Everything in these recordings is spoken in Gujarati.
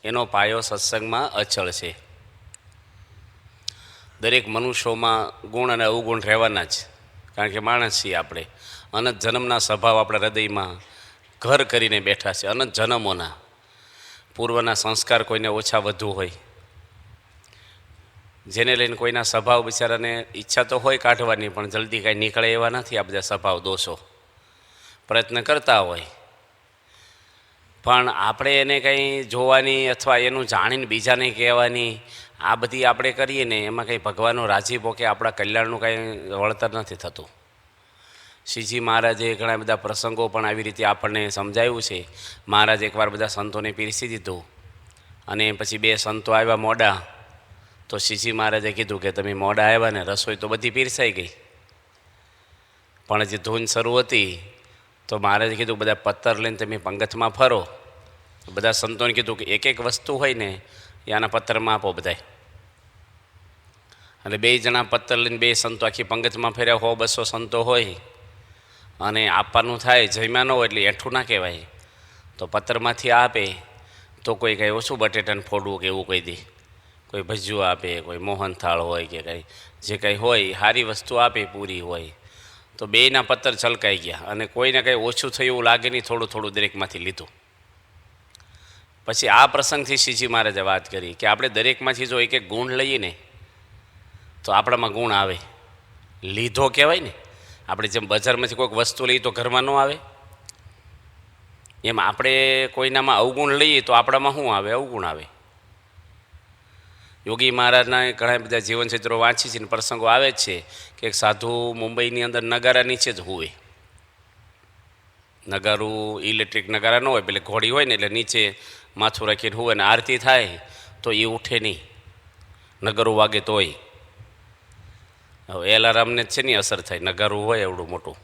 એનો પાયો સત્સંગમાં અચળ છે. દરેક મનુષ્યોમાં ગુણ અને અવગુણ રહેવાના જ, કારણ કે માણસ છીએ આપણે. અનંત જન્મના સ્વભાવ આપણા હૃદયમાં ઘર કરીને બેઠા છે. અનંત જન્મોના પૂર્વના સંસ્કાર કોઈને ઓછા વધુ હોય, જેને લઈને કોઈના સ્વભાવ બિચારાને ઈચ્છા તો હોય કાઢવાની, પણ જલ્દી કાંઈ નીકળે એવા નથી. આ બધા સ્વભાવ દોષો પ્રયત્ન કરતા હોય, પણ આપણે એને કંઈ જોવાની અથવા એનું જાણીને બીજાને કહેવાની આ બધી આપણે કરીએ ને, એમાં કંઈ ભગવાનનો રાજીપો કે આપણા કલ્યાણનું કાંઈ વળતર નથી થતું. શ્રીજી મહારાજે ઘણા બધા પ્રસંગો પણ આવી રીતે આપણને સમજાવ્યું છે. મહારાજ એકવાર બધા સંતોને પીરસી દીધું, અને પછી બે સંતો આવ્યા મોડા, તો શ્રીજી મહારાજે કીધું કે તમે મોડા આવ્યા ને, રસોઈ તો બધી પીરસાઈ ગઈ, પણ જે ધૂન શરૂ હતી તો મહારાજે કીધું બધા પત્તર લઈને તમે પંગતમાં ફરો. બધા સંતોને કીધું કે એક એક વસ્તુ હોય ને એ આના પત્તરમાં આપો બધાય. અને બે જણા પત્તર લઈને બે સંતો આખી પંગતમાં ફર્યા. 100-200 સંતો હોય અને આપવાનું થાય, જમ્યા ન હોય એટલે એઠું ના કહેવાય. તો પત્તરમાંથી આપે તો કોઈ કંઈ ઓછું બટેટાને ફોડવું કે એવું કહી દે, કોઈ ભજીયું આપે, કોઈ મોહનથાળ હોય કે કંઈ જે કંઈ હોય સારી વસ્તુ આપે, પૂરી હોય. તો બેયના પત્તર છલકાઈ ગયા, અને કોઈને કંઈ ઓછું થયું એવું લાગે નહીં, થોડું થોડું દરેકમાંથી લીધું. પછી આ પ્રસંગથી શ્રીજી મહારાજે વાત કરી કે આપણે દરેકમાંથી જો એક એક ગુણ લઈએ ને તો આપણામાં ગુણ આવે. લીધો કહેવાય ને, આપણે જેમ બજારમાંથી કોઈક વસ્તુ લઈએ તો ઘરમાં ન આવે, એમ આપણે કોઈનામાં અવગુણ લઈએ તો આપણામાં શું આવે? અવગુણ આવે. યોગી મહારાજના ઘણા બધા જીવનચિત્રો વાંચી છે ને પ્રસંગો આવે જ છે કે એક સાધુ મુંબઈની અંદર નગારા નીચે જ હુવે. નગારું ઇલેક્ટ્રિક નગારા ન હોય, પેલે ઘોડી હોય ને એટલે નીચે માથું રાખીને હુવે, ને આરતી થાય તો એ ઉઠે નહીં, નગારું વાગે તોય. હવે એલારામને જ છે ને અસર થાય, નગારું હોય એવડું મોટું.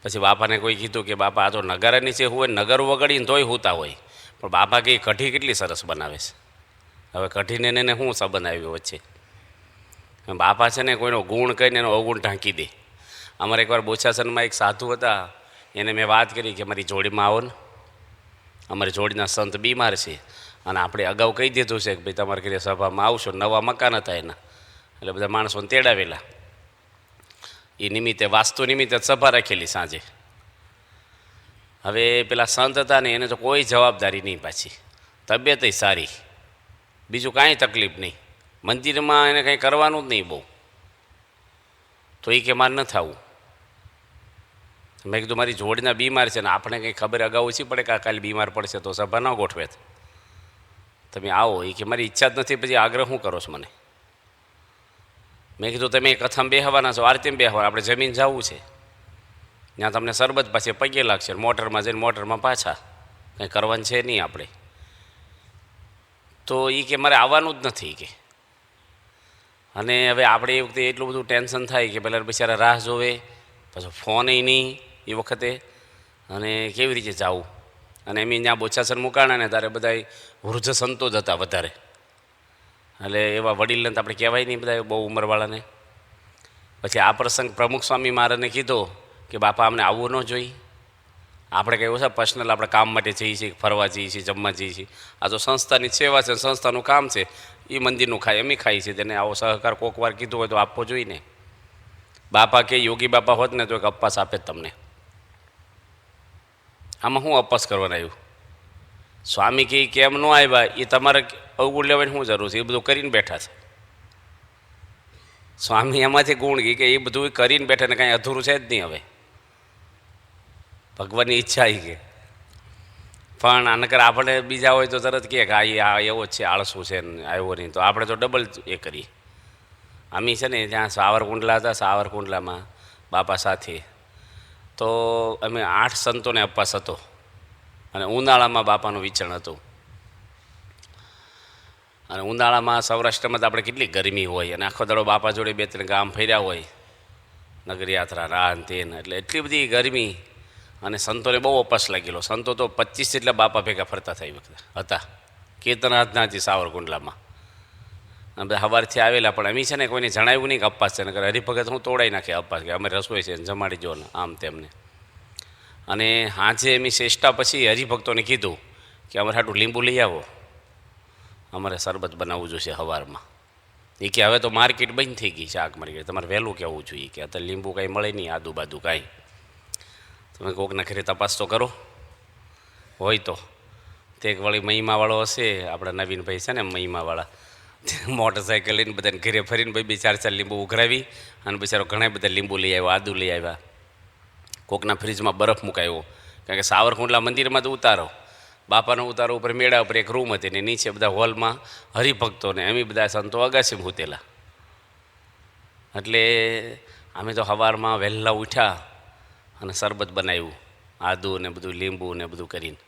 પછી બાપાને કોઈ કીધું કે બાપા આ તો નગારા નીચે હુવે, નગારું વગાડીને તોય હુતા હોય, પણ બાપા કે કઢી કેટલી સરસ બનાવે છે. હવે કઢીને એને શું સંબંધ આવ્યો વચ્ચે? બાપા છે ને કોઈનો ગુણ કહીને એનો અવગુણ ઢાંકી દે. અમારે એકવાર બોચાસનમાં એક સાધુ હતા, એને મેં વાત કરી કે મારી જોડીમાં આવો ને, અમારી જોડીના સંત બીમાર છે, અને આપણે અગાઉ કહી દીધું છે કે ભાઈ તમારે ઘરે સભામાં આવશો. નવા મકાન હતા એના, એટલે બધા માણસોને તેડાવેલા. એ નિમિત્તે વાસ્તુ નિમિત્તે સભા રાખેલી સાંજે. હવે પેલા સંત હતા ને એને તો કોઈ જવાબદારી નહીં, પાછી તબિયત સારી, બીજું કાંઈ તકલીફ નહીં, મંદિરમાં એને કંઈ કરવાનું જ નહીં બહુ. તો એ કે મારે ન થવું. મેં કીધું મારી જોડીના બીમાર છે ને આપણે કંઈ ખબર અગાઉ ઓછી પડે કે કાલે બીમાર પડશે તો સભા ન ગોઠવે, તમે આવો. એ કે મારી ઈચ્છા જ નથી, પછી આગ્રહ શું કરો છો મને? મેં કીધું તમે કથામાં બેહવાના છો, આરતીમાં બેહવાના, આપણે જમીન જવું છે, ત્યાં તમને શરબત પાસે પગે લાગશે, મોટરમાં જઈને મોટરમાં પાછા, કંઈ કરવાનું છે નહીં આપણે. તો એ કે મારે આવવાનું જ નથી કે. અને હવે આપણે એ વખતે એટલું બધું ટેન્શન થાય કે પહેલાં બિચારા રાહ જોવે, પછી ફોન નહીં એ વખતે, અને કેવી રીતે જવું. અને એમ ત્યાં બોચાસર મુકાણા ને ત્યારે બધા વૃદ્ધ સંતો જ હતા વધારે, એટલે એવા વડીલને તો આપણે કહેવાય નહીં બધા બહુ ઉંમરવાળાને. પછી આ પ્રસંગ પ્રમુખ સ્વામી મહારાજને કીધો કે બાપા અમને આવવું ન જોઈએ, આપણે કંઈ ઓછા પર્સનલ આપણે કામ માટે જઈએ છીએ, ફરવા જઈએ છીએ, જમવા જઈએ છીએ, આ તો સંસ્થાની સેવા છે, સંસ્થાનું કામ છે, એ મંદિરનું ખાય અમે ખાઈએ છીએ, તેને આવો સહકાર કોઈક વાર કીધું હોય તો આપવો જોઈએ ને. બાપા કે યોગી બાપા હોત ને તો એક અપવાસ આપે જ તમને, આમાં શું અપવાસ કરવાના આવ્યું? સ્વામી કે કેમ ન આવ્યા એ તમારે અવગુણ લેવાની શું જરૂર છે? એ બધું કરીને બેઠા છે. સ્વામી એમાંથી ગુણ કે એ બધું કરીને બેઠા ને કાંઈ અધૂરું છે જ નહીં. હવે ભગવાનની ઈચ્છા એ કે, પણ આનકર આપણે બીજા હોય તો તરત કહે કે આ એવો જ છે, આળસું છે ને આવ્યો નહીં, તો આપણે તો ડબલ એ કરીએ. આમી છે ને ત્યાં સાવરકુંડલા હતા, સાવરકુંડલામાં બાપા સાથે તો અમે 8 સંતોને અપવાસ હતો, અને ઉનાળામાં બાપાનું વિચરણ હતું. અને ઉનાળામાં સૌરાષ્ટ્રમાં તો આપણે કેટલી ગરમી હોય, અને આખો દાડો બાપા જોડે 2-3 ગામ ફર્યા હોય, નગરયાત્રા રાન તેન, એટલે એટલી બધી ગરમી, અને સંતોને બહુ અપસ લાગેલો. સંતો તો 25 જેટલા બાપા ભેગા ફરતા થઈ વખતે હતા, કેતનનાથના હતી સાવરકુંડલામાં. અને બધા સવારથી આવેલા, પણ અમે છે ને કોઈને જણાવ્યું નહીં કે અપવાસ છે, ને હરિભગત હું તોડાઈ નાખે અપવાસ, કે અમે રસોઈ છે જમાડી દો ને આમ તેમને. અને હાજે એમની શ્રેષ્ઠા પછી હરિભક્તોને કીધું કે અમારે હાટું લીંબુ લઈ આવો, અમારે શરબત બનાવવું જોઈશે સવારમાં. એ કે હવે તો માર્કેટ બંધ થઈ ગઈ, શાક માર્કેટ, તમારે વહેલું કહેવું જોઈએ કે અત્યારે લીંબુ કાંઈ મળે નહીં, આદુ બાદુ કાંઈ. તમે કોકના ઘરે તપાસ તો કરો હોય તો. તે એક વળી મહિમાવાળો હશે, આપણા નવીનભાઈ છે ને મહિમાવાળા, મોટરસાઇકલ લઈને બધાને ઘરે ફરીને ભાઈ 2-4 લીંબુ ઉઘરાવી અને બિચારો ઘણા બધા લીંબુ લઈ આવ્યા, આદુ લઈ આવ્યા. કોકના ફ્રીજમાં બરફ મુકાયો, કારણ કે સાવરકુંડલા મંદિરમાં તો ઉતારો, બાપાનો ઉતારો ઉપર મેળા ઉપર એક રૂમ હતી ને નીચે બધા હોલમાં હરિભક્તોને એમ બધા સંતો અગાસીમાં હૂતેલા. એટલે અમે તો સવારમાં વહેલા ઉઠ્યા અને શરબત બનાવ્યું, આદુ ને બધું લીંબુ ને બધું કરીને,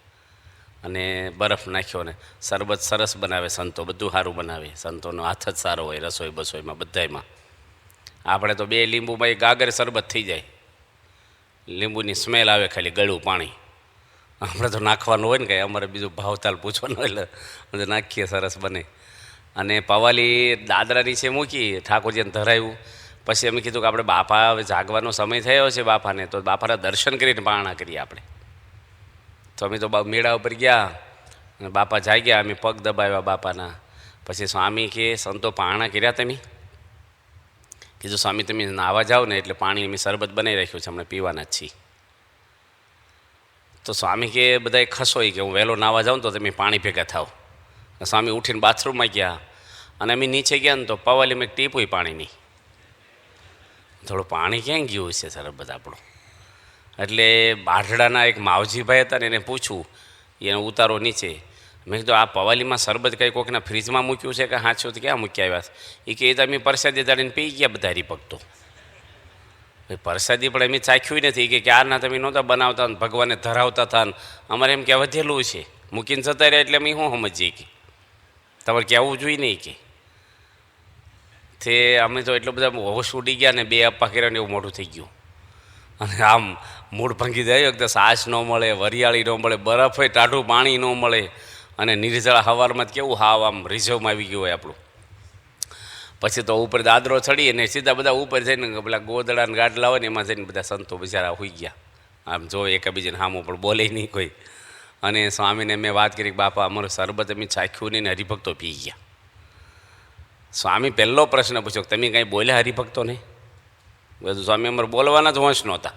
અને બરફ નાખ્યો ને શરબત સરસ બનાવે સંતો, બધું સારું બનાવે. સંતોનો હાથ જ સારો હોય રસોઈ બસોઈમાં બધામાં. આપણે તો 2 લીંબુમાં એક ગાગર શરબત થઈ જાય, લીંબુની સ્મેલ આવે ખાલી ગળું પાણી. આપણે તો નાખવાનું હોય ને કાંઈ, અમારે બીજું ભાવતાલ પૂછવાનું એટલે બધું નાખીએ, સરસ બને. અને પવાલી દાદરા નીચે મૂકી ઠાકોરજીને ધરાવ્યું. પછી અમે કીધું કે આપણે બાપા હવે જાગવાનો સમય થયો છે બાપાને, તો બાપાના દર્શન કરીને પારણા કરીએ આપણે. તો અમે તો મેળા ઉપર ગયા અને બાપા જાગ્યા, અમે પગ દબાવ્યા બાપાના. પછી સ્વામી કે સંતો પારણા કર્યા તમે? કીધું સ્વામી તમે નાવા જાઓ ને એટલે પાણી અમે શરબત બનાવી રાખ્યું છે, અમને પીવાના જ છીએ. તો સ્વામી કે બધાએ ખસો કે હું વહેલો નાવા જાઉં તો તમે પાણી ભેગા થાવ. સ્વામી ઉઠીને બાથરૂમમાં ગયા અને અમે નીચે ગયા ને તો પવાલીમાં એક ટીપ હોય પાણીની. થોડું પાણી ક્યાં ગયું છે શરબત આપણું. એટલે બાઢડાના એક માવજીભાઈ હતા ને એને પૂછું, એને ઉતારો નીચે. મેં કીધું આ પવાલીમાં શરબત કંઈ કોઈકના ફ્રીજમાં મૂક્યું છે કે હાચું તો ક્યાં મૂકી આવ્યા? એ કે એ તમે પરસાદી દાડીને પી ગયા બધા હરિભક્તો. પરસાદી પણ અમે ચાખ્યું નથી કે ક્યારના તમે નહોતા બનાવતા ને ભગવાનને ધરાવતા હતા ને અમારે એમ કે વધેલું છે મૂકીને જતા રહ્યા, એટલે અમે શું સમજીએ કે તમારે કહેવું જોઈએ નહીં કે. તે અમે તો એટલો બધા હોશ ઉડી ગયા ને 2 અપ્પા કર્યા ને એવું મોટું થઈ ગયું. અને આમ મૂળ ભાંગી જાય, એકદમ સાસ ન મળે, વરિયાળી ન મળે, બરફ હોય, ટાઢું પાણી ન મળે, અને નિર્જળા સવારમાં કેવું હાવ આમ રિઝર્વમાં આવી ગયું હોય આપણું. પછી તો ઉપર દાદરો ચડી અને સીધા બધા ઉપર જઈને પેલા ગોદડા ને ગાડલા હોય ને એમાં જઈને બધા સંતો બિચારા હોઈ ગયા. આમ જો એકબીજાને સામું પણ બોલે નહીં કોઈ. અને સ્વામીને મેં વાત કરી કે બાપા અમારું શરબત અમે ચાખ્યું નહીં ને હરિભક્તો પી ગયા. સ્વામી પહેલો પ્રશ્ન પૂછ્યો તમે કાંઈ બોલ્યા હરિભક્તો નહીં? બધું સ્વામી અમારે બોલવાના જ વંશ નહોતા.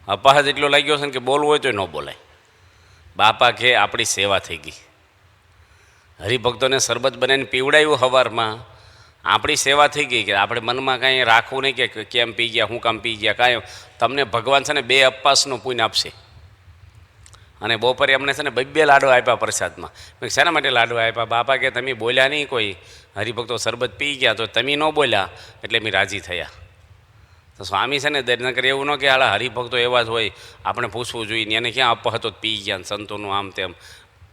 અપહાસ એટલો લાગ્યો છે ને કે બોલવું હોય તો ન બોલાય. બાપા કે આપણી સેવા થઈ ગઈ, હરિભક્તોને શરબત બનાવીને પીવડાવ્યું સવારમાં, આપણી સેવા થઈ ગઈ. કે આપણે મનમાં કાંઈ રાખવું નહીં કે કેમ પી ગયા, હું કામ પી ગયા, કાંઈ. તમને ભગવાન છે ને 2 અપવાસનું પુણ્ય આપશે. અને બપોરે અમને છે ને 2 લાડુ આપ્યા પ્રસાદમાં. મેં શેના માટે લાડુ આપ્યા? બાપા કે તમે બોલ્યા નહીં, કોઈ હરિભક્તો શરબત પી ગયા તો તમે ન બોલ્યા એટલે મેં રાજી થયા. તો સ્વામી છે ને દરનકર એવું ન કે હાલા હરિભક્તો એવા જ હોય, આપણે પૂછવું જોઈએ એને ક્યાં અપ હતો પી ગયા સંતોનું આમ તેમ.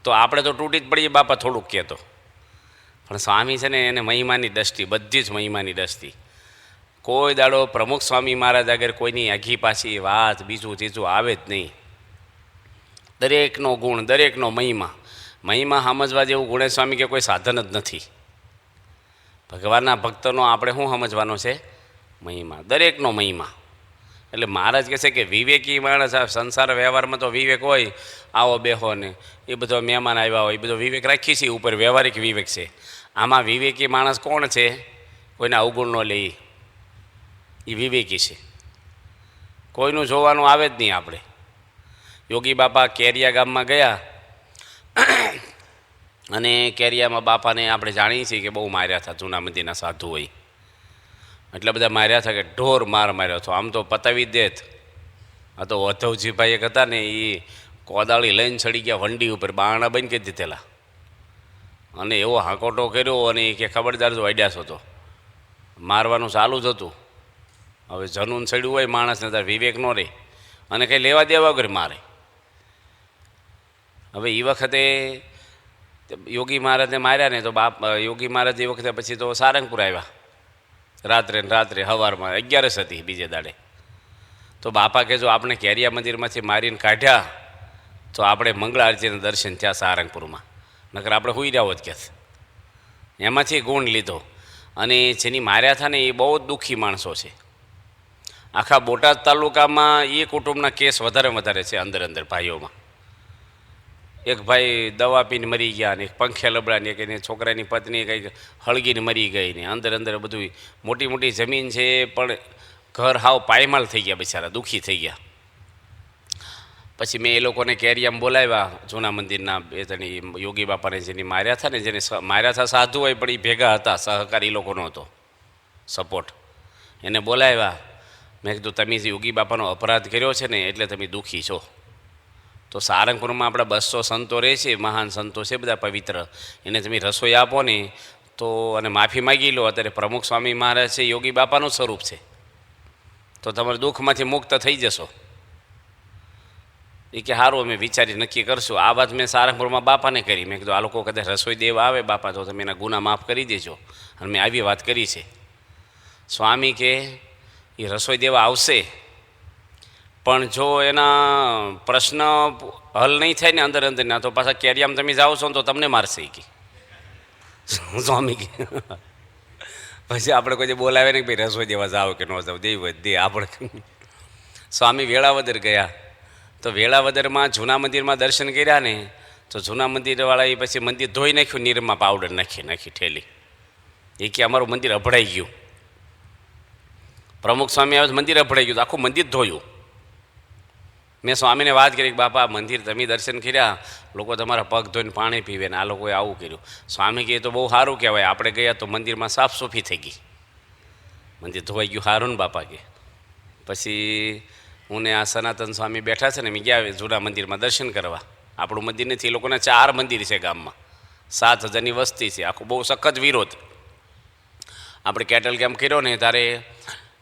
તો આપણે તો તૂટી જ પડીએ બાપા થોડુંક કહેતો. પણ સ્વામી છે ને એને મહિમાની દ્રષ્ટિ, બધી જ મહિમાની દ્રષ્ટિ. કોઈ દાડો પ્રમુખ સ્વામી મહારાજ આગળ કોઈની આઘી પાછી વાત બીજું ત્રીજું આવે જ નહીં. દરેકનો ગુણ, દરેકનો મહિમા. મહિમા સમજવા જેવું ગુણેશ સ્વામી કે કોઈ સાધન જ નથી. ભગવાનના ભક્તનો આપણે શું સમજવાનો છે? મહિમા, દરેકનો મહિમા. એટલે મહારાજ કહે છે કે વિવેકી માણસ આ સંસાર વ્યવહારમાં તો વિવેક હોય, આવો બેહો ને એ બધો મહેમાન આવ્યા હોય, એ બધો વિવેક રાખીએ છીએ ઉપર, વ્યવહારિક વિવેક છે. આમાં વિવેકી માણસ કોણ છે? કોઈના અવગુણ ન લે, એ વિવેકી છે. કોઈનું જોવાનું આવે જ નહીં આપણે. યોગી બાપા કેરિયા ગામમાં ગયા અને કેરિયામાં બાપાને આપણે જાણીએ છીએ કે બહુ માર્યા હતા, જૂના મંદિરના સાધુ હોય એટલા બધા માર્યા હતા કે ઢોર માર્યો હતો. આમ તો પતાવી દેત. આ તો વધવજીભાઈ એક હતા ને એ કોદાળી લઈને ચડી ગયા વંડી ઉપર, બારણા બંધ કરી દીધેલા અને એવો હાકોટો કર્યો અને એ કે ખબરદાર જો અડ્યાસો હતો, મારવાનું ચાલુ જ હતું. હવે જનૂન ચડ્યું હોય માણસને તાર વિવેક ન રહે અને કંઈ લેવા દેવા વગર મારે. હવે એ વખતે યોગી મહારાજને માર્યા ને તો યોગી મહારાજ એ વખતે પછી તો સારંગપુર આવ્યા રાત્રે સવારમાં 11 હતી બીજે દાડે. તો બાપા કે જો આપણે કેરિયા મંદિરમાંથી મારીને કાઢ્યા તો આપણે મંગળા આરતીના દર્શન થયા સારંગપુરમાં, નકર આપણે હોઈ રહ્યા હોત કે. એમાંથી ગુણ લીધો. અને જેની માર્યા હતા ને એ બહુ જ દુઃખી માણસો છે. આખા બોટાદ તાલુકામાં એ કુટુંબના કેસ વધારે છે અંદર ભાઈઓમાં. એક ભાઈ દવા પીને મરી ગયા ને એક પંખે લબડાને એક એની છોકરાની પત્ની કંઈક હળગીને મરી ગઈ ને અંદર અંદર બધું મોટી મોટી જમીન છે પણ ઘર હાવ પાયમાલ થઈ ગયા, બિચારા દુઃખી થઈ ગયા. પછી મેં એ લોકોને કેરિયામ બોલાવ્યા, જૂના મંદિરના બે ત્રણ યોગી બાપાને જેની માર્યા હતા ને, જેને માર્યા હતા સાધુ હોય પણ એ ભેગા હતા, સહકાર એ લોકોનો હતો, સપોર્ટ. એને બોલાવ્યા. મેં કીધું તમે જે યોગી બાપાનો અપરાધ કર્યો છે ને એટલે તમે દુઃખી છો. તો સારંગપુરમાં આપણા 200 સંતો રહે છે, મહાન સંતો છે બધા પવિત્ર, એને તમે રસોઈ આપો ને તો અને માફી માગી લો. અત્યારે પ્રમુખ સ્વામી મહારાજ છે યોગી બાપાનું સ્વરૂપ છે, તો તમારે દુઃખમાંથી મુક્ત થઈ જશો. એ કે સારું અમે વિચારી નક્કી કરશું. આ વાત મેં સારંગપુરમાં બાપાને કરી. મેં કીધું આ લોકો કદાચ રસોઈ દેવા આવે બાપા તો તમે એના ગુના માફ કરી દેજો. અને મેં આવી વાત કરી છે. સ્વામી કે એ રસોઈ દેવા આવશે પણ જો એના પ્રશ્ન હલ નહીં થાય ને અંદર અંદરના તો પાછા કેરિયામ તમે જાઓ છો ને તો તમને મારશે કે સ્વામી કે પછી આપણે કોઈ બોલાવે ને કે ભાઈ રસોઈ દેવા જાઓ કે ન જાઓ, દેવ દે આપણે. સ્વામી વેળાવદર ગયા તો વેળાવદરમાં જૂના મંદિરમાં દર્શન કર્યા ને તો જૂના મંદિરવાળાએ પછી મંદિર ધોઈ નાખ્યું, નીરમાં પાવડર નાખી ઠેલી. એ કે અમારું મંદિર અભડાઈ ગયું. પ્રમુખ સ્વામી આવે મંદિર અભડાઈ ગયું, આખું મંદિર ધોયું. મેં સ્વામીને વાત કરી કે બાપા મંદિર તમે દર્શન કર્યા, લોકો તમારા પગ ધોઈને પાણી પીવે ને આ લોકોએ આવું કર્યું. સ્વામી કહે તો બહુ સારું કહેવાય, આપણે ગયા તો મંદિરમાં સાફ સફાઈ થઈ ગઈ, મંદિર ધોવાઈ ગયું, સારું ને બાપા કે. પછી હું ને આ સનાતન સ્વામી બેઠા છે ને મેં ગયા જૂના મંદિરમાં દર્શન કરવા. આપણું મંદિર નથી, એ લોકોના 4 મંદિર છે ગામમાં, 7,000ની વસ્તી છે, આખું બહુ સખત વિરોધ. આપણે કેટલ કેમ્પ કર્યો ને ત્યારે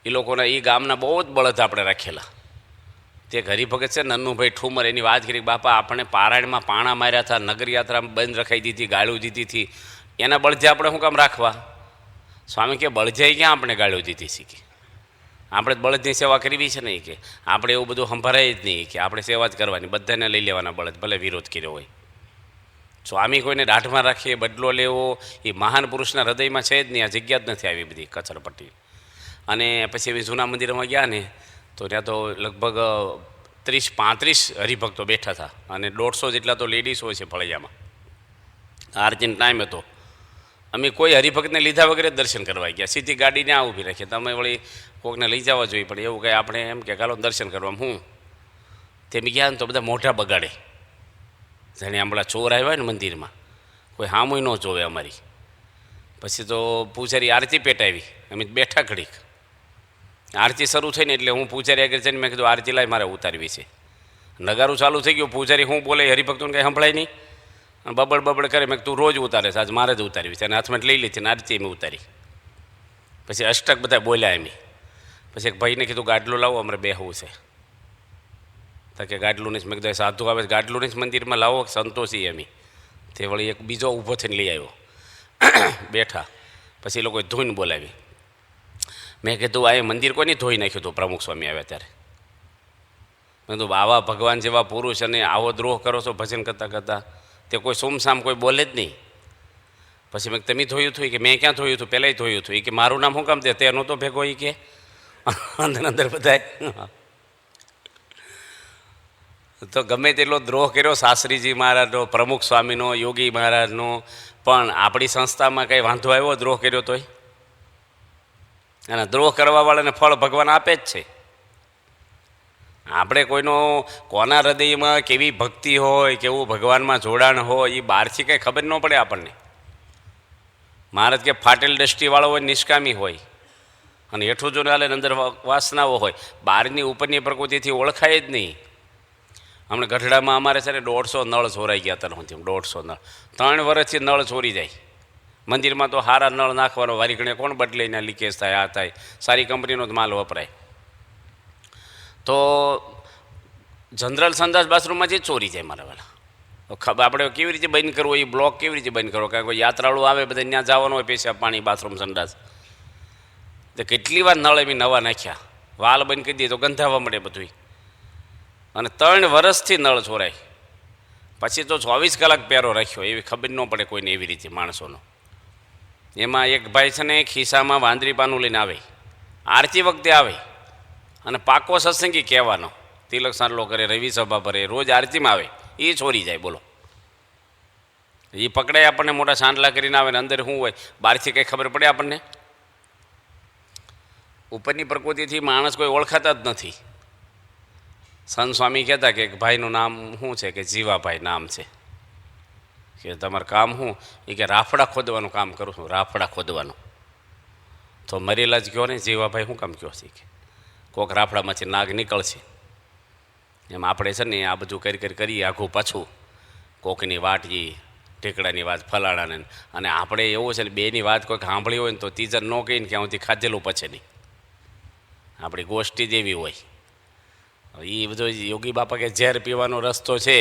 એ લોકોના એ ગામના બહુ જ બળદ આપણે રાખેલા. તે હરિભગત છે નન્નુભાઈ ઠુમર, એની વાત કરી બાપા આપણે પારાયણમાં પાણા માર્યા હતા, નગરયાત્રા બંધ રખાઈ દીધી, ગાળું દીધી હતી, એના બળજે આપણે શું કામ રાખવા? સ્વામી કે બળજાઈ ક્યાં આપણે ગાળું દીધી શીખી, આપણે બળદની સેવા કરવી છે નહીં કે આપણે એવું બધું સંભાળાય જ નહીં કે આપણે સેવા જ કરવાની, બધાને લઈ લેવાના બળદ, ભલે વિરોધ કર્યો હોય. સ્વામી કોઈને દાઢમાં રાખીએ, બદલો લેવો એ મહાન પુરુષના હૃદયમાં છે જ નહીં, આ જગ્યા જ નથી આવી બધી કચરપટ્ટી. અને પછી એવી જૂના મંદિરમાં ગયા ને તો ત્યાં તો લગભગ 30-35 હરિભક્તો બેઠા હતા અને 150 જેટલા તો લેડીઝ હોય છે ફળિયામાં. આરતીનો ટાઈમ હતો. અમે કોઈ હરિભક્તને લીધા વગર દર્શન કરવા ગયા, સીધી ગાડી ત્યાં ઊભી રાખીએ. તમે વળી કોકને લઈ જવા જોઈએ પણ એવું કંઈ આપણે એમ કે ચાલો દર્શન કરવા. હું તેમ ગયા ને તો બધા મોઢા બગાડે, જાણે હમણાં ચોર આવ્યા ને મંદિરમાં, કોઈ હામુય ન જોવે અમારી. પછી તો પૂજારી આરતી પેટાવી, અમે બેઠા ઘડીક. આરતી શરૂ થઈ ને એટલે હું પૂજારી આગળ જઈને મેં કીધું આરતી લાઈ મારે ઉતારવી છે. નગારું ચાલુ થઈ ગયું, પૂજારી હું બોલે હરિભક્તોને કંઈ સંભળાય નહીં, બબડ કરે. મેં તું રોજ ઉતારે છે, આજ મારે જ ઉતારવી છે. અને હાથમાં લઈ લીધી ને આરતી મેં ઉતારી. પછી અષ્ટક બધા બોલ્યા એમ. પછી એક ભાઈને કીધું ગાડલું લાવો અમારે બેહવું છે. તો કે ગાડલું નહીં. મેં કીધું સાધુ આવે ગાડલું નહીં મંદિરમાં લાવો, સંતોષી એમ. તે વળી એક બીજો ઊભો થઈને લઈ આવ્યો, બેઠા. પછી એ લોકોએ ધોઈને બોલાવી. મેં કીધું આ મંદિર કોની ધોઈ નાખ્યું હતું પ્રમુખ સ્વામી આવ્યા ત્યારે? મેં કીધું આવા ભગવાન જેવા પુરુષ અને આવો દ્રોહ કરો છો ભજન કરતાં કરતાં, તે કોઈ સુમસામ કોઈ બોલે જ નહીં. પછી મેં તમે ધોયું હતું કે મેં ક્યાં ધોયું હતું? પહેલાંય ધોયું હતું. એ કે મારું નામ શું કામ દે તે નહોતો ભેગો? એ કે અંદર બધાય તો ગમે તેટલો દ્રોહ કર્યો શાસ્ત્રીજી મહારાજનો, પ્રમુખ સ્વામીનો, યોગી મહારાજનો, પણ આપણી સંસ્થામાં કંઈ વાંધો આવ્યો દ્રોહ કર્યો તોય? અને દ્રોહ કરવાવાળાને ફળ ભગવાન આપે જ છે. આપણે કોઈનો કોના હૃદયમાં કેવી ભક્તિ હોય, કેવું ભગવાનમાં જોડાણ હોય એ બહારથી કંઈ ખબર ન પડે આપણને. મહારાજ કે ફાટેલ દ્રષ્ટિવાળો હોય, નિષ્કામી હોય અને હેઠું જો હાલે અંદર વાસનાઓ હોય, બહારની ઉપરની પ્રકૃતિથી ઓળખાય જ નહીં. હમણાં ગઢડામાં અમારે છે ને 150 નળ ચોરાઈ ગયા હતા. 150 નળ 3 વર્ષથી નળ ચોરી જાય. મંદિરમાં તો સારા નળ નાખવાનો, વારી ઘણે કોણ બદલે ને લીકેજ થાય, આ થાય, સારી કંપનીનો જ માલ વપરાય. તો જનરલ સંદાસ બાથરૂમમાં જે ચોરી જાય મારા વાલા. આપણે કેવી રીતે બંધ કરવો, એ બ્લોક કેવી રીતે બંધ કરવો? કારણ કે યાત્રાળુ આવે બધા ત્યાં જવાનું હોય, પેશાબ પાણી બાથરૂમ સંડાસ. તો કેટલી વાર નળ એમ નવા નાખ્યા, વાલ બંધ કરી દઈએ તો ગંધાવા મળે બધું. અને 3 વર્ષથી નળ ચોરાય. પછી તો 24 કલાક પહેરો રાખ્યો, એવી ખબર ન પડે કોઈને એવી રીતે માણસોનો. એમાં એક ભાઈ છે ને ખિસ્સામાં વાંદરી પાનું લઈને આવે, આરતી વખતે આવે અને પાકો સત્સંગી કહેવાનો, તિલક સાંડલો કરે, રવિ સભા ભરે, રોજ આરતીમાં આવે, એ ચોરી જાય. બોલો એ પકડાય આપણને મોટા સાંડલા કરીને આવે ને અંદર શું હોય બહારથી કંઈ ખબર પડે આપણને? ઉપરની પ્રકૃતિથી માણસ કોઈ ઓળખાતા જ નથી. સંત સ્વામી કહેતા કે ભાઈનું નામ શું છે? કે જીવાભાઈ નામ છે. કે તમારું કામ શું? એ કે રાફડા ખોદવાનું કામ કરું છું. રાફડા ખોદવાનું. તો મરેલા જ કહો ને જીવાભાઈ શું કામ કહો છે? કે કોઈક રાફડામાંથી નાગ નીકળશે એમ આપણે છે ને આ બધું કરીએ આઘું પાછું, કોકની વાટજી ઢેકડાની વાત ફલાણાને, અને આપણે એવું છે ને બેની વાત કોઈક સાંભળી હોય ને તો તીજર ન કહીને કે હુંથી ખાધેલું પછી નહીં. આપણી ગોષ્ઠી જ એવી હોય. એ બધો યોગી બાપા કે ઝેર પીવાનો રસ્તો છે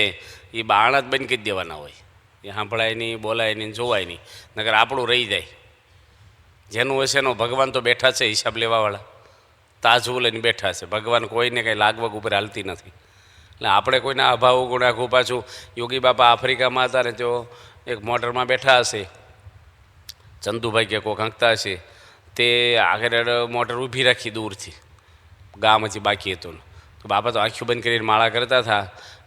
એ બાણ જ બંધ કરી દેવાના હોય. એ સાંભળાય નહીં, બોલાય નહીં, જોવાય નહીં, નકર આપણું રહી જાય. જેનું હશે એનો ભગવાન તો બેઠા છે હિસાબ લેવાવાળા, તાજવું લઈને બેઠા છે. ભગવાન કોઈને કંઈ લાગવગ ઉપર હાલતી નથી. એટલે આપણે કોઈના અભાવ ગુણ આખું પાછું. યોગી બાપા આફ્રિકામાં હતા ને તેઓ એક મોટરમાં બેઠા હશે, ચંદુભાઈ કે કોઈક હંકતા હશે, તે આગળ મોટર ઊભી રાખી દૂરથી, ગામ હજી બાકી હતું. તો બાપા તો આંખો બંધ કરીને માળા કરતા હતા.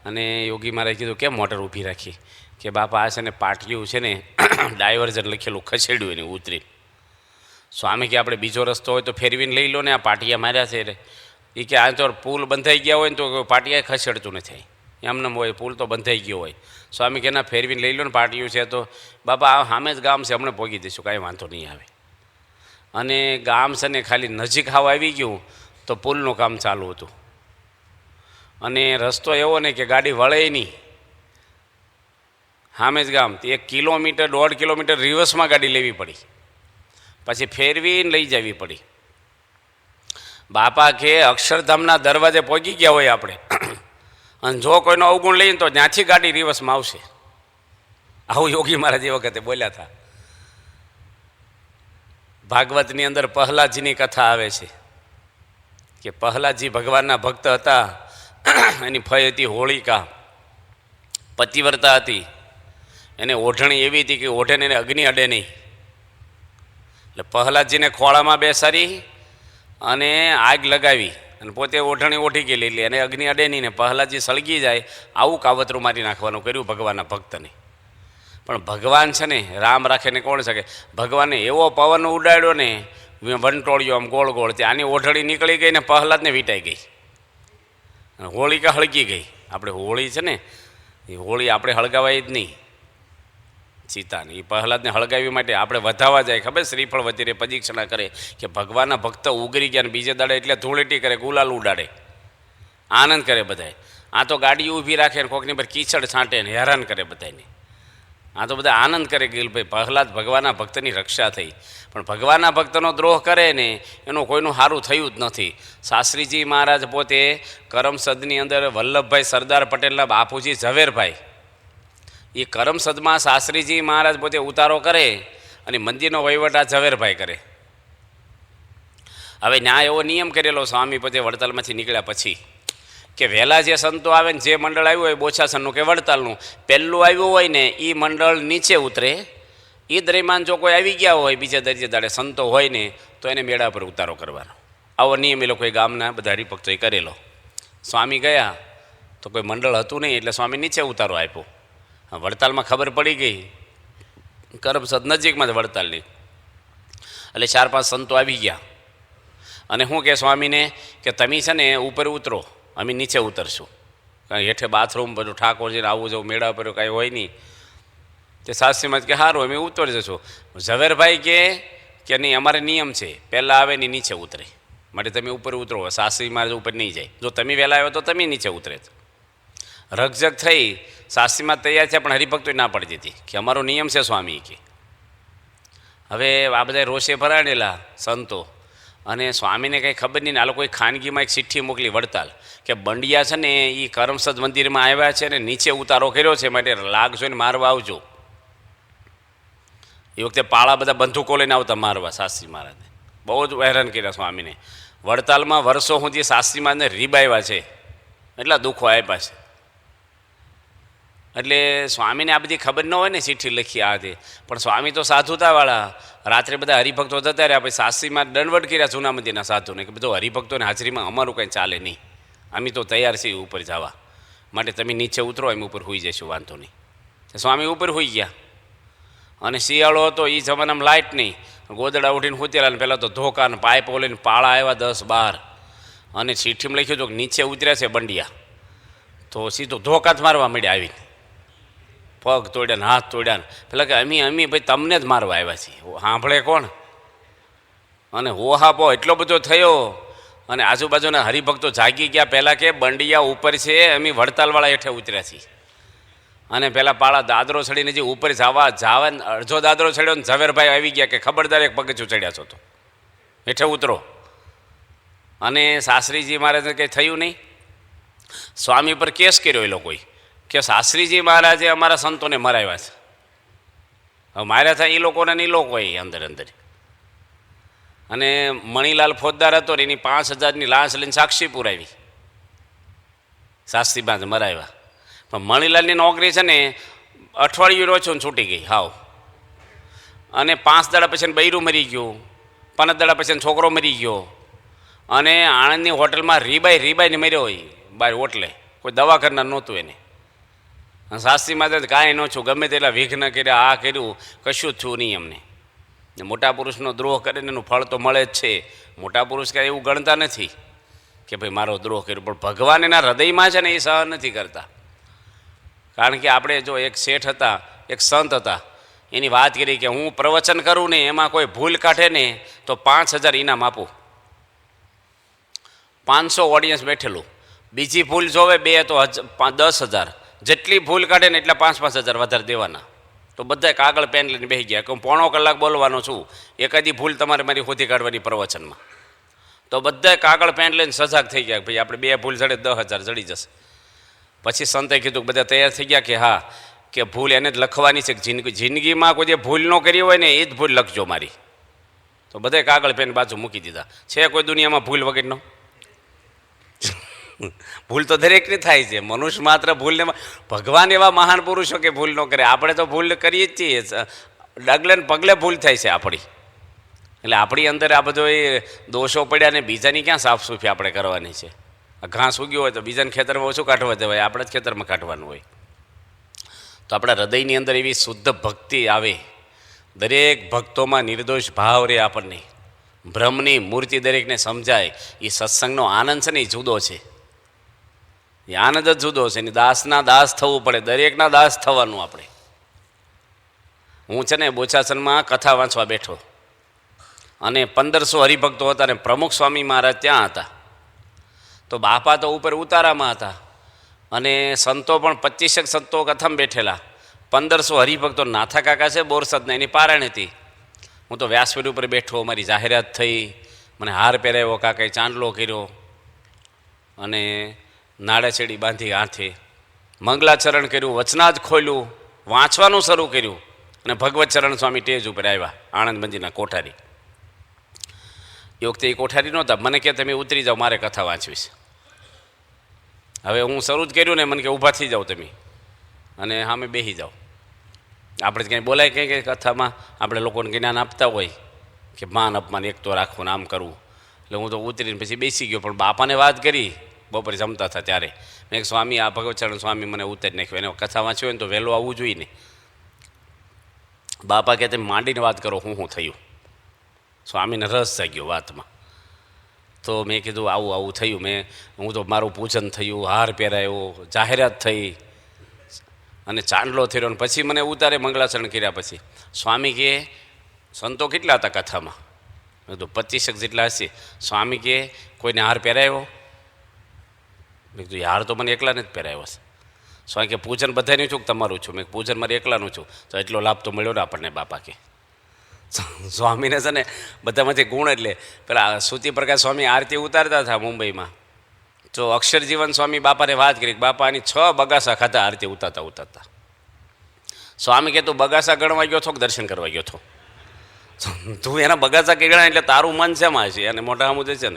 અને યોગી મારે કીધું કેમ મોટર ઊભી રાખી? કે બાપા આ છે ને પાટિયું છે ને ડાયવર્ઝન લખેલું ખસેડ્યું એને ઉતરીને. સ્વામી કે આપણે બીજો રસ્તો હોય તો ફેરવીને લઈ લો ને, આ પાટિયા માર્યા છે એટલે. એ કે આ તો પુલ બંધાઈ ગયા હોય ને તો પાટિયા ખસેડતું નથી, એમને હોય પુલ તો બંધાઈ ગયો હોય. સ્વામી કે ના ફેરવીને લઈ લો ને, પાટિયું છે તો. બાપા આ સામે જ ગામ છે, હમણાં પહોંચી દઈશું, કાંઈ વાંધો નહીં આવે. અને ગામ છે ને ખાલી નજીક આવવા આવી ગયું તો પુલનું કામ ચાલુ હતું. અને રસ્તો એવો ને કે ગાડી વળે નહીં, સામે જ ગામ. 1 કિલોમીટર 1.5 કિલોમીટર રિવર્સમાં ગાડી લેવી પડી, પછી ફેરવીને લઈ જવી પડી. બાપા કે અક્ષરધામના દરવાજે પહોંચી ગયા હોય આપણે, અને જો કોઈનો અવગુણ લઈને તો ત્યાંથી ગાડી રિવર્સમાં આવશે. આવું યોગી મહારાજ એ વખતે બોલ્યા હતા. ભાગવતની અંદર પ્રહલાદજીની કથા આવે છે કે પ્રહલાદજી ભગવાનના ભક્ત હતા. એની ફઈ હતી હોળિકા, પતિવ્રતા હતી. એને ઓઢણી એવી હતી કે ઓઢે એને અગ્નિ અડે નહીં. એટલે પ્રહલાદજીને ખોળામાં બેસાડી અને આગ લગાવી અને પોતે ઓઢણી ઓઢી ગયેલી, એટલે એને અગ્નિ અડે નહીં ને પ્રહલાદજી સળગી જાય, આવું કાવતરું મારી નાખવાનું કર્યું ભગવાનના ભક્તને. પણ ભગવાન છે ને રામ રાખે ને કોણ શકે? ભગવાને એવો પવન ઉડાડ્યો ને વંટોળ્યો આમ ગોળ ગોળ, તે આની ઓઢણી નીકળી ગઈ ને પ્રહલાદને વીંટાઈ ગઈ, હોળિકા હળગી ગઈ. આપણે હોળી છે ને એ હોળી આપણે હળગાવાય જ નહીં સીતાને. એ પ્રહલાદને હળગાવી માટે આપણે વધાવવા જાય, ખબર શ્રીફળ વધીરે પ્રદક્ષિણા કરે કે ભગવાનના ભક્ત ઉગરી ગયા ને બીજે દાડે એટલે ધૂળેટી કરે, ગુલાલ ઉડાડે, આનંદ કરે બધાય. આ તો ગાડી ઊભી રાખે ને કોકની પર કીચડ છાંટે ને હેરાન કરે બધાને. આ તો બધા આનંદ કરે કે ભાઈ પ્રહલાદ ભગવાનના ભક્તની રક્ષા થઈ. પણ ભગવાનના ભક્તનો દ્રોહ કરે ને એનું કોઈનું સારું થયું જ નથી. શાસ્ત્રીજી મહારાજ પોતે કરમસદની અંદર વલ્લભભાઈ સરદાર પટેલના બાપુજી ઝવેરભાઈ, એ કરમસદમાં શાસ્ત્રીજી મહારાજ પોતે ઉતારો કરે અને મંદિરનો વહીવટ આ ઝવેરભાઈ કરે. હવે ન્યાય એવો નિયમ કરેલો સ્વામી પોતે વડતાલમાંથી નીકળ્યા પછી કે વહેલા જે સંતો આવે ને જે મંડળ આવ્યું હોય બોછાસનનું કે વડતાલનું, પહેલું આવ્યું હોય ને એ મંડળ નીચે ઉતરે. એ દરમિયાન જો કોઈ આવી ગયા હોય બીજા દરજે દાડે સંતો હોય ને તો એને મેળા પર ઉતારો કરવાનો. આવો નિયમ એ લોકોએ ગામના બધા હરિભક્તોએ કરેલો. સ્વામી ગયા તો કોઈ મંડળ હતું નહીં એટલે સ્વામી નીચે ઉતારો આપ્યો. વડતાલમાં ખબર પડી ગઈ, કરમસદ નજીકમાં જ વડતાલની, એટલે 4-5 સંતો આવી ગયા અને શું કહે સ્વામીને કે તમે છે ને ઉપર ઉતરો, અમે નીચે ઉતરશું, કાંઈ હેઠે બાથરૂમ બધું ઠાકોરજીને આવું જવું મેળા પર કાંઈ હોય નહીં. તે શાસ્ત્રીમાં જ કે સારું અમે ઉતરી જશું. ઝવેરભાઈ કે નહીં, અમારે નિયમ છે પહેલાં આવે ને નીચે ઉતરે, માટે તમે ઉપર ઉતરો, શાસ્ત્રીમાં ઉપર નહીં જાય. જો તમે વહેલા આવ્યો તો તમે નીચે ઉતરે. રકઝક થઈ, શાસ્ત્રીમાં તૈયાર છે પણ હરિભક્તોએ ના પડી દીધી કે અમારો નિયમ છે સ્વામી કે. હવે આ બધા રોષે ભરાડેલા સંતો અને સ્વામીને કંઈ ખબર નહીં. આ લોકોએ ખાનગીમાં એક ચિઠ્ઠી મોકલી વડતાલ કે બંડિયા છે ને એ કરમસદ મંદિરમાં આવ્યા છે ને નીચે ઉતારો કર્યો છે, માટે લાગ જોઈને મારવા આવજો. એ વખતે પાળા બધા બંદૂકો લઈને આવતા મારવા શાસ્ત્રી મહારાજને. બહુ જ હેરાન કર્યા સ્વામીને. વડતાલમાં વર્ષો સુધી શાસ્ત્રી મહારાજને રીબાવ્યા છે, એટલા દુઃખો આપ્યા છે. એટલે સ્વામીને આ બધી ખબર ન હોય ને ચિઠ્ઠી લખી આ તે, પણ સ્વામી તો સાધુતાવાળા. રાત્રે બધા હરિભક્તો જતા રહ્યા, પછી શાસ્ત્રીમાં દંડવટ કર્યા જૂના મંદિરના સાધુને કે બધો હરિભક્તોને હાજરીમાં અમારું કંઈ ચાલે નહીં, અમે તો તૈયાર છીએ ઉપર જવા, માટે તમે નીચે ઉતરો, એમ ઉપર હોઈ જઈશું, વાંધો નહીં. સ્વામી ઉપર હોઈ ગયા. અને શિયાળો હતો એ જમાનામાં લાઇટ નહીં, ગોદડા ઉઠીને સૂતેલા ને પહેલાં તો ધોકાને પાઇપ ઓલીને પાળા આવ્યા 10-12 અને ચીઠ્ઠીમાં લખ્યું હતું કે નીચે ઉતર્યા છે બંડિયા, તો સીધું ધોકા જ મારવા મળ્યા આવીને, પગ તોડ્યા ને હાથ તોડ્યા ને પેલા કે અમી ભાઈ તમને જ મારવા આવ્યા છીએ, સાંભળે કોણ? અને હોહાપો એટલો બધો થયો અને આજુબાજુના હરિભક્તો જાગી ગયા. પહેલાં કે બંડિયા ઉપર છે, અમે વડતાલવાળા હેઠે ઉતર્યા છીએ. અને પહેલાં પાળા દાદરો ચડીને જે ઉપર જવા અડધો દાદરો ચડ્યો ને ઝવેરભાઈ આવી ગયા કે ખબરદાર એક પગથિયું ચડ્યા છો તો હેઠે ઉતરો. અને શાસ્ત્રીજી મહારાજને કંઈ થયું નહીં. સ્વામી પર કેસ કર્યો એ લોકોએ કે શાસ્ત્રીજી મહારાજે અમારા સંતોને મરાવ્યા છે. હવે માર્યા થાય એ લોકોને ને એ લોકોએ અંદર અંદર. અને મણીલાલ ફોજદાર હતો ને એની 5,000ની લાશ લઈને સાક્ષી પુરાવી, શાસ્ત્રીબાદ મરાવ્યા. પણ મણીલાલની નોકરી છે ને અઠવાડિયું ઓછું છૂટી ગઈ હાવ. અને 5 દાડા પછી બૈરું મરી ગયું, 15 દાડા પછી છોકરો મરી ગયો. અને આણંદની હોટલમાં રીબાઈને મર્યો હોય બહાર હોટલે, કોઈ દવા કરનાર નહોતું એને. શાસ્ત્રીમાં તો કાંઈ ન છું, ગમે તેટલા વિઘ્ન કર્યા, આ કર્યું, કશું જ છું નહીં અમને. મોટા પુરુષનો દ્રોહ કરે ને એનું ફળ તો મળે જ છે. મોટા પુરુષ કાંઈ એવું ગણતા નથી કે ભાઈ મારો દ્રોહ કર્યો, પણ ભગવાન એના હૃદયમાં છે ને એ સહન નથી કરતા. કારણ કે આપણે જો એક શેઠ હતા, એક સંત હતા, એની વાત કરી કે હું પ્રવચન કરું ને એમાં કોઈ ભૂલ કાઢે ને તો 5,000 ઇનામ આપું. 500 ઓડિયન્સ બેઠેલું, બીજી ભૂલ જોવે 2 તો 10,000, જેટલી ભૂલ કાઢે ને એટલા 5,000 વધારે દેવાના. તો બધા કાગળ પેન લઈને બેસી ગયા કે હું 1.5 કલાક બોલવાનો છું, એકાદી ભૂલ તમારે મારી ખોટી કાઢવાની પ્રવચનમાં. તો બધા કાગળ પેન લઈને સજાગ થઈ ગયા ભાઈ આપણે 2 ભૂલ ચડે 10,000 ચડી જશે. પછી સંતે કીધું બધા તૈયાર થઈ ગયા કે હા કે ભૂલ એને જ લખવાની છે, જિંદગીમાં કોઈ જે ભૂલ ન કરી હોય ને એ જ ભૂલ લખજો મારી. તો બધા કાગળ પેન બાજુ મૂકી દીધા. છે કોઈ દુનિયામાં ભૂલ વગરનો? ભૂલ તો દરેકની થાય છે, મનુષ્ય માત્ર ભૂલને, ભગવાન એવા મહાન પુરુષો કે ભૂલ ન કરે. આપણે તો ભૂલ કરીએ જ છીએ, ડગલે ને પગલે ભૂલ થાય છે આપણી. એટલે આપણી અંદર આ બધો એ દોષો પડ્યા ને બીજાની ક્યાં સાફસૂફી આપણે કરવાની છે? ઘાસ ઉગ્યો હોય તો બીજાને ખેતરમાં ઓછું કાઢવા દેવાય, આપણે જ ખેતરમાં કાઢવાનું હોય. તો આપણા હૃદયની અંદર એવી શુદ્ધ ભક્તિ આવે, દરેક ભક્તોમાં નિર્દોષ ભાવ રહે, આપણને બ્રહ્મની મૂર્તિ દરેકને સમજાય. એ સત્સંગનો આનંદ છે ને એ જુદો છે, એ આનંદ જ જુદો છે. એની દાસના દાસ થવું પડે, દરેકના દાસ થવાનું આપણે. હું છે ને બોચાસનમાં કથા વાંચવા બેઠો અને 1500 હરિભક્તો હતા ને પ્રમુખ સ્વામી મહારાજ ત્યાં હતા. તો બાપા તો ઉપર ઉતારામાં હતા અને સંતો પણ 25 સંતો કથામાં બેઠેલા. 1500 હરિભક્તો. નાથા કાકા છે બોરસદના, એની પારાયણ હતી. હું તો વ્યાસપીઠ ઉપર બેઠો, મારી જાહેરાત થઈ, મને હાર પહેરાવ્યો, કાકાએ ચાંદલો કર્યો અને નાડાછેડી બાંધી હાથે મંગલાચરણ કર્યું, વચનાજ ખોલ્યું, વાંચવાનું શરૂ કર્યું અને ભગવત ચરણ સ્વામી ટેજ ઉપર આવ્યા, આણંદ મંદિરના કોઠારી. એ વખતે એ કોઠારી નહોતા. મને કહે તમે ઉતરી જાઓ, મારે કથા વાંચવી છે. હવે હું શરૂ જ કર્યું ને, મને કે ઊભા થઈ જાઓ તમે અને સામે બેસી જાઓ. આપણે કંઈ બોલાય કંઈ કથામાં આપણે લોકોને જ્ઞાન આપતા હોય કે માન અપમાન એક તો રાખવું ને આમ કરવું. એટલે હું તો ઉતરીને પછી બેસી ગયો. પણ બાપાને વાત કરી, બપોરે જમતા હતા ત્યારે, મેં એક સ્વામી આ ભગવતચરણ સ્વામી મને ઉતારી નાખ્યો, એને કથા વાંચી હોય ને તો વહેલું આવવું જોઈએ ને. બાપા કે તમે માંડીને વાત કરો, હું થયું. સ્વામીને રસ જાગ્યો વાતમાં. તો મેં કીધું આવું થયું. હું તો મારું પૂજન થયું, હાર પહેરાયો, જાહેરાત થઈ અને ચાંદલો થયો. અને પછી મને ઉતારે મંગળાચરણ કર્યા. પછી સ્વામી કહે સંતો કેટલા હતા કથામાં? મેં કીધું 25 જેટલા હશે. સ્વામી કહે કોઈને હાર પહેરાયો? મેં કીધું હાર તો મને એકલાને જ પહેરાયો છે. સ્વામી કે પૂજન બધાનું છું કે તમારું છું? મેં પૂજન મારે એકલાનું છું. તો એટલો લાભ તો મળ્યો ને આપણને. બાપા કે સ્વામીને છે ને બધામાંથી ગુણ, એટલે પેલા સુતી પ્રકાશ સ્વામી આરતી ઉતારતા હતા મુંબઈમાં. તો અક્ષરજીવન સ્વામી બાપાને વાત કરી, બાપાની 6 બગાસા ખાતા આરતી ઉતારતા. સ્વામી કે તું બગાસા ગણવા ગયો છો કે દર્શન કરવા ગયો છો? તું એના બગાસા કે ગણાય એટલે તારું મન શેમાં છે? અને મોટા આમું છે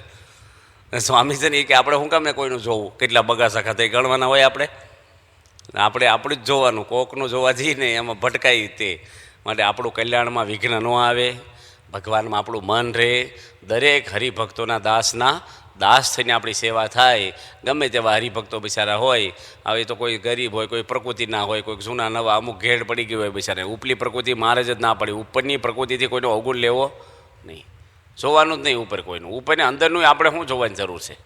ને સ્વામી છે ને એ કે આપણે શું કામ ને કોઈનું જોવું, કેટલા બગાસા ખાતા એ ગણવાના હોય? આપણે આપણું જ જોવાનું, કોકનું જોવા જઈએ ને એમાં ભટકાય. તે માટે આપણું કલ્યાણમાં વિઘ્ન ન આવે, ભગવાનમાં આપણું મન રહે, દરેક હરિભક્તોના દાસના દાસ થઈને આપણી સેવા થાય. ગમે તેવા હરિભક્તો બિચારા હોય, હવે તો કોઈ ગરીબ હોય, કોઈ પ્રકૃતિના હોય, કોઈ જૂના નવા અમુક ઘેડ પડી ગયું હોય બિચારા, ઉપલી પ્રકૃતિ મારે જ ના પડી. ઉપરની પ્રકૃતિથી કોઈનો અવગુણ લેવો નહીં, જોવાનું જ નહીં ઉપર કોઈનું. ઉપરને અંદરનું આપણે શું જોવાની જરૂર છે?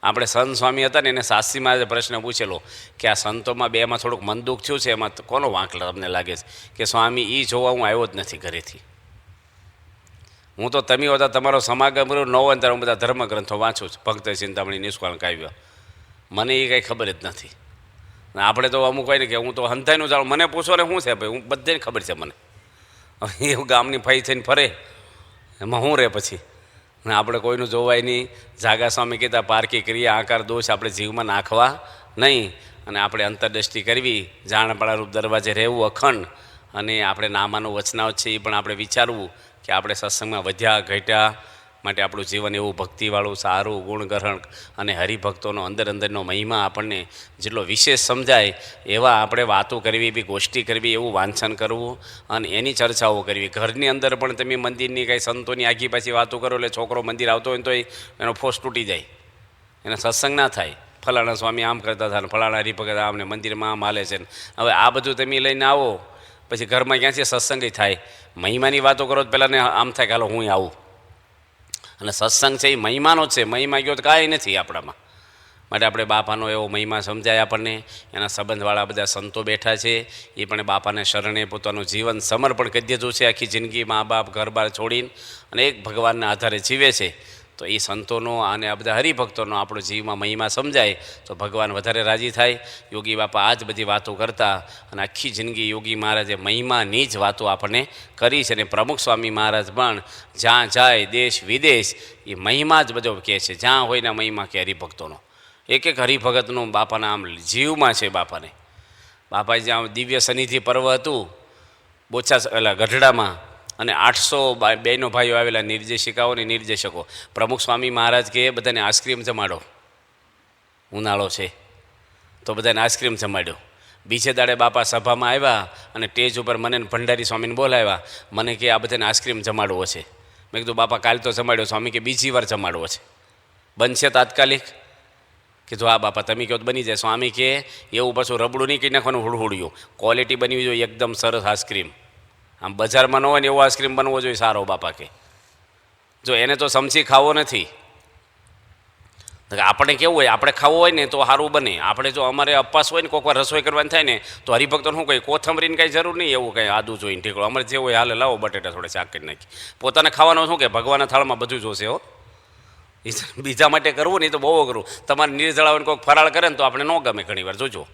આપણે સંત સ્વામી હતા ને એને શાસ્ત્રી મહારાજે પ્રશ્ન પૂછેલો કે આ સંતોમાં બેમાં થોડુંક મન દુઃખ થયું છે, એમાં કોનો વાંક તમને લાગે છે? કે સ્વામી એ જોવા હું આવ્યો જ નથી ઘરેથી. હું તો તમે હતા તમારો સમાગમ કર્યો ન હોય ત્યારે હું બધા ધર્મગ્રંથો વાંચું છું, ભક્ત ચિંતામણી, નિષ્કાળ કાવ્ય, મને એ કંઈ ખબર જ નથી. આપણે તો અમુક હોય ને કે હું તો હંતાઈનું જાણું, મને પૂછો ને શું છે ભાઈ, હું બધાને ખબર છે મને. એવું ગામની ફઈ થઈને ફરે એમાં શું રહે પછી? ને આપણે કોઈનું જોવાય નહીં. જાગા સ્વામી કહેતા પારકી ક્રિયા આકાર દોષ આપણે જીવમાં નાખવા નહીં, અને આપણે અંતરદ્રષ્ટિ કરવી, જાણપણારૂપ દરવાજે રહેવું અખંડ, અને આપણે નામાનું વચનાવત છે એ પણ આપણે વિચારવું કે આપણે સત્સંગમાં વધ્યા ઘટ્યા, માટે આપણું જીવન એવું ભક્તિવાળું સારું ગુણગ્રહણ અને હરિભક્તોનો અંદરનો મહિમા આપણને જેટલો વિશેષ સમજાય એવા આપણે વાતો કરવી, બી ગોષ્ઠી કરવી, એવું વાંચન કરવું અને એની ચર્ચાઓ કરવી. ઘરની અંદર પણ તમે મંદિરની કાંઈ સંતોની આગી પાછી વાતો કરો એટલે છોકરો મંદિર આવતો હોય તો એનો ફોસ તૂટી જાય, એને સત્સંગ ના થાય. ફલાણા સ્વામી આમ કરતા હતા ને ફલાણા હરિભગત આમને મંદિરમાં આમ હાલે છે ને. હવે આ બધું તમે લઈને આવો પછી ઘરમાં ક્યાંથી સત્સંગ થાય? મહિમાની વાતો કરો તો પહેલાં આમ થાય કે હાલો હું આવું. અને સત્સંગ છે એ મહિમાનો જ છે, મહિમા ગયો તો કાંઈ નથી આપણામાં. માટે આપણે બાપાનો એવો મહિમા સમજાય આપણને. એના સંબંધવાળા બધા સંતો બેઠા છે, એ પણ બાપાને શરણે પોતાનું જીવન સમર્પણ કરી દીધું છે. આખી જિંદગી મા બાપ ઘર બાર છોડીને અને એક ભગવાનના આધારે જીવે છે. તો એ સંતોનો અને આ બધા હરિભક્તોનો આપણો જીવમાં મહિમા સમજાય તો ભગવાન વધારે રાજી થાય. યોગી બાપા આ જ બધી વાતો કરતા અને આખી જિંદગી યોગી મહારાજે મહિમાની જ વાતો આપણને કરી છે. અને પ્રમુખ સ્વામી મહારાજ પણ જ્યાં જાય દેશ વિદેશ એ મહિમા જ બધો કહે છે. જ્યાં હોય ને મહિમા કે હરિભક્તોનો, એક એક હરિભગતનું બાપાના આમ જીવમાં છે. બાપાએ જ્યાં દિવ્ય સનિધિ પર્વ હતું બોચા ગઢડામાં, અને 800 બહેનો ભાઈઓ આવેલા, નિર્દેશિકાઓ અને નિર્દેશકો. પ્રમુખ સ્વામી મહારાજ કે બધાને આઈસ્ક્રીમ જમાડો, ઉનાળો છે તો બધાને આઈસ્ક્રીમ જમાડ્યો. બીજે દાડે બાપા સભામાં આવ્યા અને સ્ટેજ ઉપર મને ભંડારી સ્વામીને બોલાવ્યા. મને કે આ બધાને આઈસ્ક્રીમ જમાડવો છે. મેં કીધું બાપા કાલ તો જમાડ્યો. સ્વામી કે બીજી વાર જમાડવો છે, બનશે તાત્કાલિક? કીધું હા બાપા તમે કહો તો બની જાય. સ્વામી કે એવું પાછું રબડું નહીં કહી નાખવાનું, હુડહુડિયું ક્વોલિટી બનવી જોઈએ, એકદમ સરસ આઈસ્ક્રીમ. આમ બજારમાં ન હોય ને એવો આઈસ્ક્રીમ બનવો જોઈએ સારો. બાપા કે જો એને તો સમસી ખાવો નથી. આપણે કેવું હોય, આપણે ખાવું હોય ને તો સારું બને. આપણે જો અમારે અપાસ હોય ને કોઈક વાર રસોઈ કરવાની થાય ને તો હરિભક્તોને શું કહે, કોથમરીની કાંઈ જરૂર નહીં, એવું કંઈ આદું જોઈને ઠીકડો અમારે જે હોય હાલે લાવો બટેટા થોડે શાક કરી નાખી. પોતાને ખાવાનું શું કે ભગવાનના થાળમાં બધું જોશે હો. બીજા માટે કરવું નહીં તો બહુ અઘરું. તમારે નિર્જળાઓને કોઈક ફરાળ કરે ને તો આપણે ન ગમે ઘણી વાર. જોજો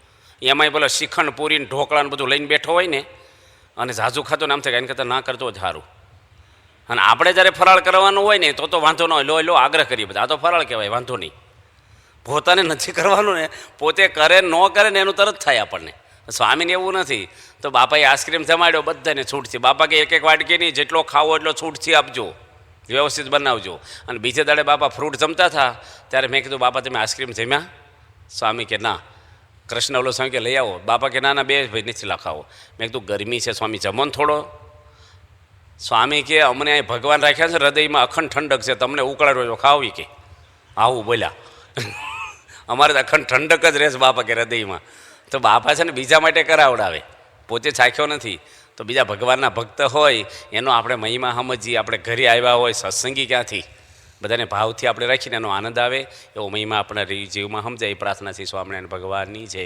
એમાંય પેલા શ્રીખંડ પૂરીને ઢોકળાને બધું લઈને બેઠો હોય ને અને ઝાઝુ ખાતો ને આમ થાય એની કરતાં ના કરતો જ સારું. અને આપણે જ્યારે ફરાળ કરવાનું હોય ને તો વાંધો ન હોય, લો આગ્રહ કરીએ બધા, આ તો ફરાળ કહેવાય, વાંધો નહીં. પોતાને નથી કરવાનું ને, પોતે કરે ન કરે ને એનું તરત થાય આપણને. સ્વામીને એવું નથી. તો બાપાએ આઈસ્ક્રીમ જમાડ્યો, બધાને છૂટથી. બાપા કે એક એક વાટકી નહીં, જેટલો ખાવો એટલો છૂટથી આપજો, વ્યવસ્થિત બનાવજો. અને બીજે દાડે બાપા ફ્રૂટ જમતા હતા ત્યારે મેં કીધું બાપા તમે આઈસ્ક્રીમ જમ્યા? સ્વામી કે ના. કૃષ્ણ ઓલો સ્વામી કે લઈ આવો. બાપા કે ના ના બે ભાઈ નથી લખાવો. મેં કીધું ગરમી છે સ્વામી જમો ને થોડો. સ્વામી કે અમને અહીં ભગવાન રાખ્યા છે હૃદયમાં અખંડ ઠંડક છે, તમને ઉકળાડો છો ખાવી કે આવું બોલ્યા. અમારે અખંડ ઠંડક જ રહેશે બાપા કે હૃદયમાં. તો બાપા છે ને બીજા માટે કરાવડાવે, પોતે ચાખ્યો નથી. તો બીજા ભગવાનના ભક્ત હોય એનો આપણે મહિમા સમજીએ. આપણે ઘરે આવ્યા હોય સત્સંગી ક્યાંથી, બધાને ભાવથી આપણે રાખીને એનો આનંદ આવે એવો મહિમા આપણા જીવમાં સમજાય. પ્રાર્થના છે સ્વામિનારાયણ ભગવાનની જય.